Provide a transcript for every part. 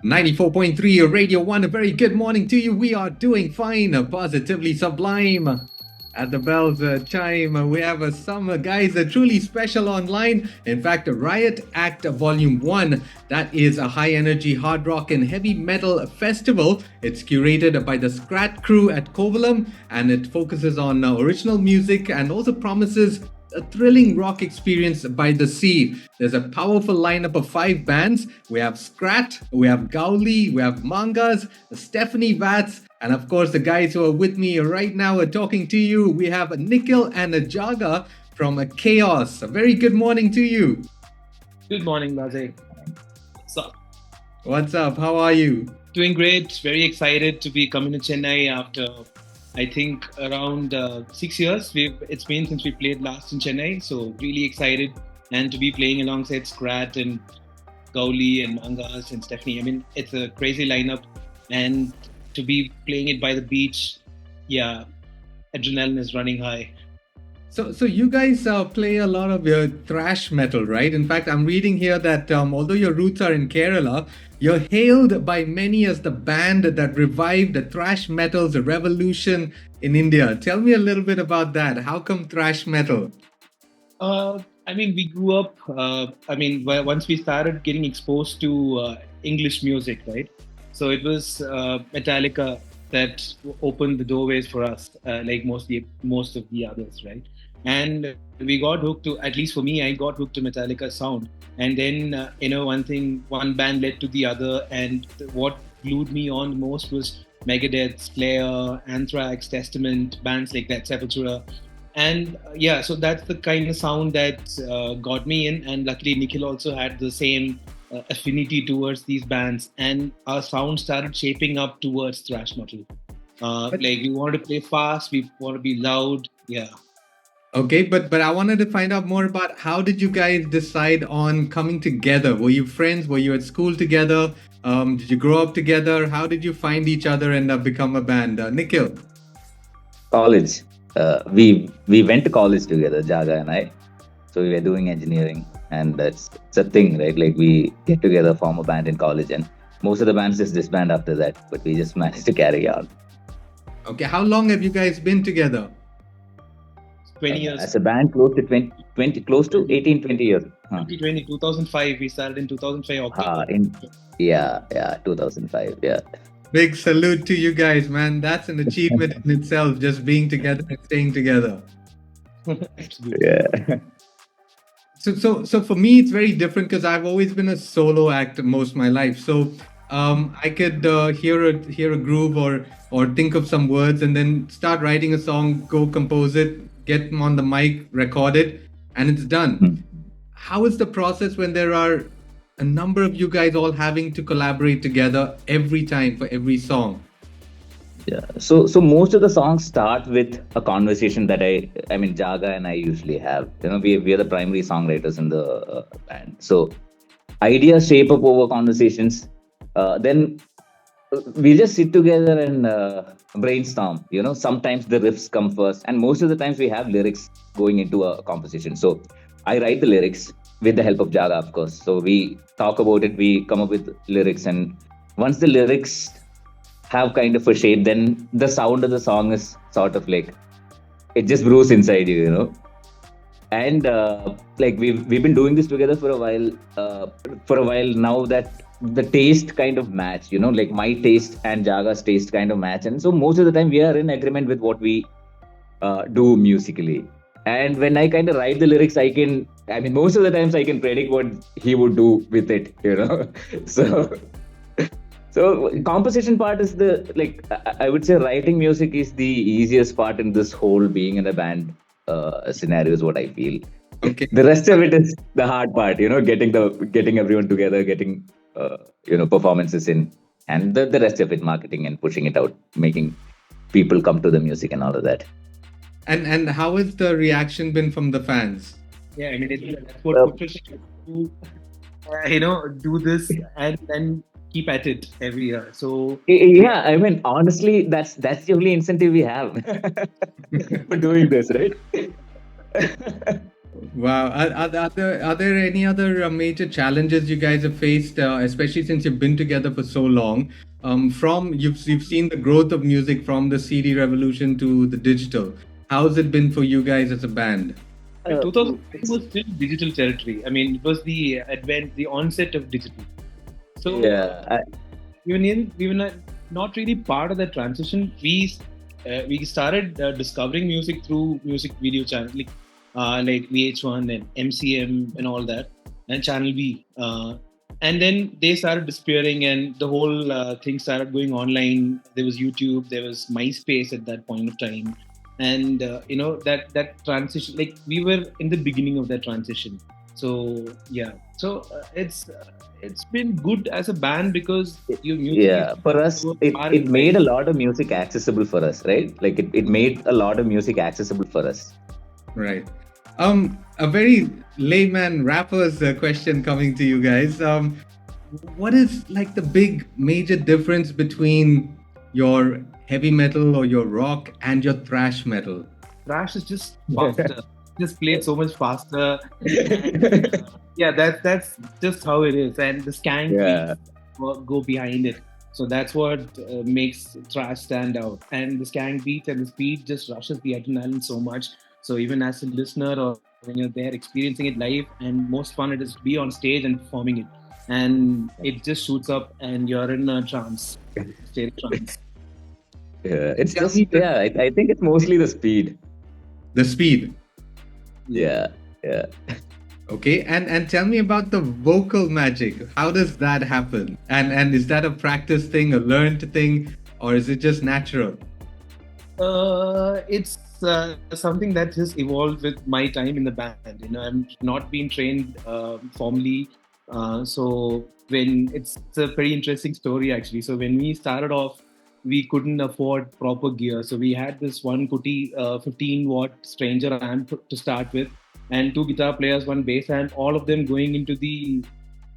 94.3 Radio 1, a very good morning to you. We are doing fine, positively sublime. At the bells chime, we have some guys truly special online. In fact, Riot Act Volume 1, that is a high energy hard rock and heavy metal festival. It's curated by the Skrat Crew at Kovalam, and it focuses on original music and also promises a thrilling rock experience by the sea. There's a powerful lineup of 5 bands. We have Skrat, we have Gowllii, we have Mangas, Steph Vatz, and of course the guys who are with me right now are talking to you. We have Nikhil and Jaga from Chaos. A very good morning to you. Good morning, BlaaZe. What's up? What's up? How are you? Doing great. Very excited to be coming to Chennai after, I think, around 6 years. It's been since we played last in Chennai. So really excited, and to be playing alongside Skrat and Gowllii and Mangas and Stephanie. I mean, it's a crazy lineup, and to be playing it by the beach, yeah, adrenaline is running high. So you guys play a lot of thrash metal, right? In fact, I'm reading here that although your roots are in Kerala, you're hailed by many as the band that revived the thrash metal's revolution in India. Tell me a little bit about that. How come thrash metal? I mean, we grew up, once we started getting exposed to English music, right? So it was Metallica that opened the doorways for us, like most of the others, right? And we got hooked to, at least for me, I got hooked to Metallica sound. And then, one band led to the other. And what glued me on the most was Megadeth, Slayer, Anthrax, Testament, bands like that, Sepultura. And so that's the kind of sound that got me in. And luckily, Nikhil also had the same affinity towards these bands. And our sound started shaping up towards thrash metal. Like, we wanted to play fast, we want to be loud. Yeah. Okay, but I wanted to find out more about how did you guys decide on coming together? Were you friends? Were you at school together? Did you grow up together? How did you find each other and become a band? Nikhil? College. We went to college together, Jaga and I. So we were doing engineering, and it's a thing, right? Like, we get together, form a band in college, and most of the bands just disband after that, but we just managed to carry on. Okay, how long have you guys been together? 20 years. As a band, close to 20 close to 18, 20 years. 2005. We started in 2005 October. 2005. Yeah. Big salute to you guys, man. That's an achievement in itself, just being together and staying together. Yeah. So for me, it's very different because I've always been a solo act most of my life. So I could hear a groove or think of some words and then start writing a song, go compose it, get on the mic, record it, and it's done. How is the process when there are a number of you guys all having to collaborate together every time for every song? Yeah. So most of the songs start with a conversation that Jaga and I usually have. We are the primary songwriters in the band. So ideas shape up over conversations. Then we just sit together and brainstorm. Sometimes the riffs come first, and most of the times we have lyrics going into a composition. So I write the lyrics with the help of Jaga, of course. So we talk about it, we come up with lyrics, and once the lyrics have kind of a shape, then the sound of the song is sort of like, it just brews inside you, And we've been doing this together for a while now, that the taste kind of match, like my taste and Jaga's taste kind of match, and so most of the time we are in agreement with what we do musically. And when I kind of write the lyrics, most of the times I can predict what he would do with it, So composition part is I would say writing music is the easiest part in this whole being in a band scenario, is what I feel. Okay. The rest of it is the hard part, getting everyone together, getting performances in, and the rest of it, marketing and pushing it out, making people come to the music and all of that. And how has the reaction been from the fans? Yeah, that's what pushes you to, do this and then keep at it every year. So yeah, honestly, that's the only incentive we have for doing this, right? Wow. Are there any other major challenges you guys have faced, especially since you've been together for so long? From you've seen the growth of music from the CD revolution to the digital. How's it been for you guys as a band? I mean, Uh, 2010 was still digital territory. I mean, it was the onset of digital. So yeah, we were not really part of that transition. We started discovering music through music video channels like VH1 and MCM and all that, and Channel V. And then they started disappearing, and the whole thing started going online. There was YouTube, there was MySpace at that point of time, and that transition. Like we were in the beginning of that transition. So yeah, so it's been good as a band because your music yeah. is For us, so it, far it and made a wide. lot of music accessible for us, right? Like it made a lot of music accessible for us. Right. A very layman rapper's question coming to you guys. What is like the big major difference between your heavy metal or your rock and your thrash metal? Thrash is just faster. Just played so much faster. Yeah, that's just how it is, and the skank Yeah. beats go behind it. So that's what makes thrash stand out. And the skank beats and the speed just rushes the adrenaline so much. So even as a listener or when you're there experiencing it live, and most fun it is to be on stage and performing it, and it just shoots up, and you're in a trance, state of trance. Yeah, it's Tell just me I think it's mostly the speed. the speed. Yeah, yeah. Okay, and tell me about the vocal magic. How does that happen? And is that a practice thing, a learned thing, or is it just natural? It's something that has evolved with my time in the band. I'm not been trained formally. So when it's a pretty interesting story actually. So when we started off, we couldn't afford proper gear. So we had this one Kuti 15-watt Stranger amp to start with, and two guitar players, one bass amp, all of them going into the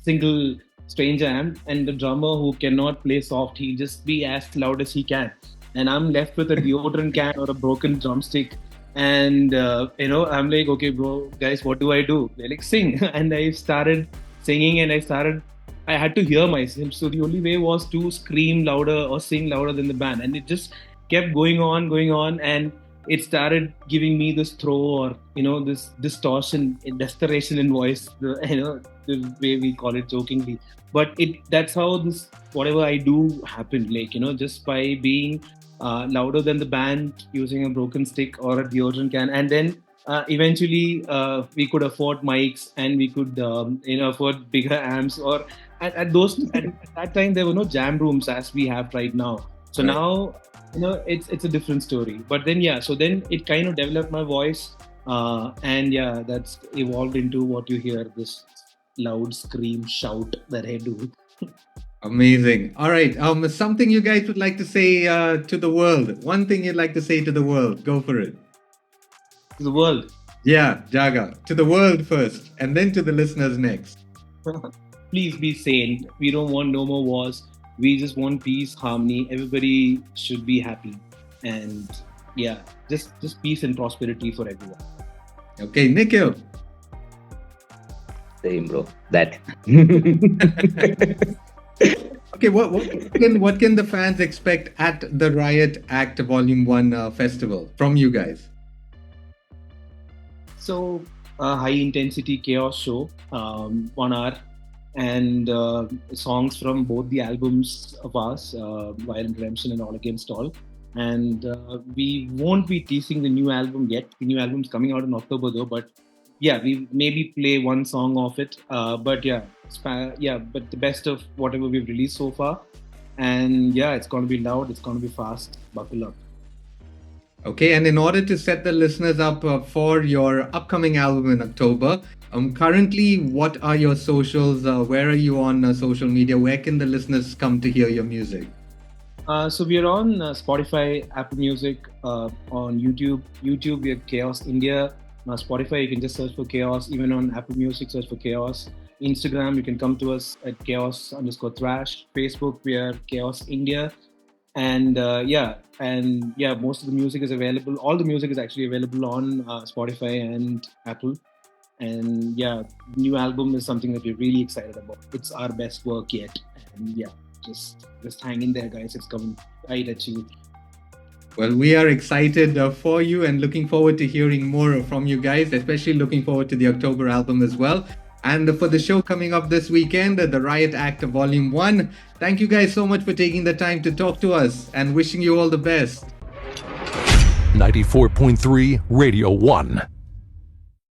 single Stranger amp, and the drummer who cannot play soft, he'll just be as loud as he can, and I'm left with a deodorant can or a broken drumstick. And I'm like, okay, bro, guys, what do I do? They're like, sing, and I started singing, and I had to hear myself. So the only way was to scream louder or sing louder than the band, and it just kept going on, and it started giving me this throw or this distortion, desperation in voice. The way we call it jokingly, but that's how this whatever I do happened. Like just by being louder than the band using a broken stick or a deodorant can, and then eventually we could afford mics, and we could afford bigger amps. Or at that time there were no jam rooms as we have right now. So Right. now it's a different story. But then so then it kind of developed my voice, and that's evolved into what you hear, this loud scream shout that I do. Amazing. All right. Something you guys would like to say to the world. One thing you'd like to say to the world. Go for it. To the world. Yeah, Jaga. To the world first, and then to the listeners next. Please be sane. We don't want no more wars. We just want peace, harmony. Everybody should be happy, and just peace and prosperity for everyone. Okay, Nikhil. Same, bro. That. Okay, what can the fans expect at the Riot Act Volume 1 festival from you guys? So, a high intensity chaos show, 1 hour, and songs from both the albums of ours, Violent Redemption and All Against All. And we won't be teasing the new album yet. The new album's coming out in October though, but we maybe play one song of it. But the best of whatever we've released so far. And it's going to be loud, it's going to be fast. Buckle up. Okay, and in order to set the listeners up for your upcoming album in October, currently, what are your socials? Where are you on social media? Where can the listeners come to hear your music? So we are on Spotify, Apple Music, on YouTube. YouTube, we have Chaos India. Spotify, you can just search for Chaos. Even on Apple Music, search for Chaos. Instagram, you can come to us at Chaos_Thrash. Facebook, we are Chaos India. And most of the music is available. All the music is actually available on Spotify and Apple. And yeah, new album is something that we're really excited about. It's our best work yet. And yeah, just hang in there, guys. It's coming right at you. Well, we are excited for you and looking forward to hearing more from you guys, especially looking forward to the October album as well. And for the show coming up this weekend, the Riot Act Volume 1. Thank you guys so much for taking the time to talk to us and wishing you all the best. 94.3 Radio 1.